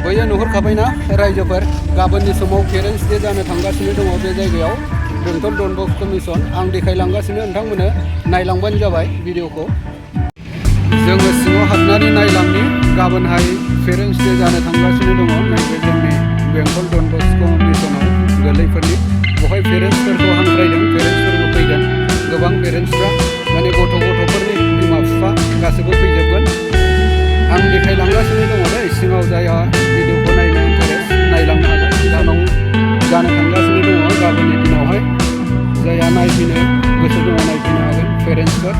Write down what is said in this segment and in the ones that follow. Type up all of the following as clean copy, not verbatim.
बैयो नुहुरखाबायना रायजोफोर गाबोननि समाव पेरेन्टस डे जानो थांगासिनो दङ बे जायगायाव बेंटल डन बस्क' मिसन आं देखायलांगासिनो नोंथांमोननो नायलांबानो जाबाय भिडिअखौ जोङो सिङाव हाबनानै नायलांनि गाबोनहाय पेरेन्टस डे जानो थांगासिनो दङ नैबे जोंनि बेंटल डन बस्क' मिसनाव गोरलैफोरनि बेवहाय पेरेन्टसफोरखौ हांख्रायदों पेरेन्टसफोरबो फैगोन गोबां पेरेन्टसफ्रा माने गथ'फोरनि बिमा बिफा गासैबो फैजोबगोन आं देखायलांगासिनो दङ दै सिङाव जायहा भिडिअखौ नायनो इन्टारेस्ट नायलांनो हागोन जानाव जानो थांगासिनो दङ गाबोननि दिनावहाय जायहा नायफैनो गोसो दङ नायफैनो हागोन पेरेन्टसफोर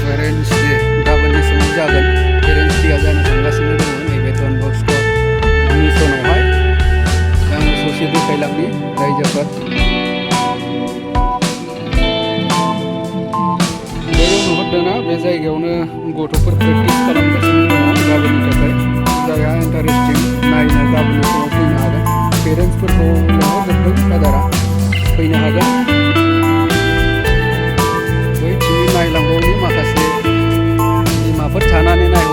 पेरेन्टस डे गाबोननि समाव जागोन पेरेन्टस डेआ जानो थांगासिनो दङ नैबे डन बस्क' मिसनावहाय आङो ससे देखायलांनि रायजोफोर बेयाव नुहुरदोंना बे जायगायावनो गथ'फोर प्रेक्टिस खालामगासिनो दङ गाबोननि थाखाय जायहा इन्टारेस्टिं नायनो गाबोननि समाव फैनो हागोन पेरेन्टसफोरखौ लेंहरजोबदों फादारा फैनो हागोन बैथिंनि नायलांबावनि माखासे बिमाफोर थानानै नाय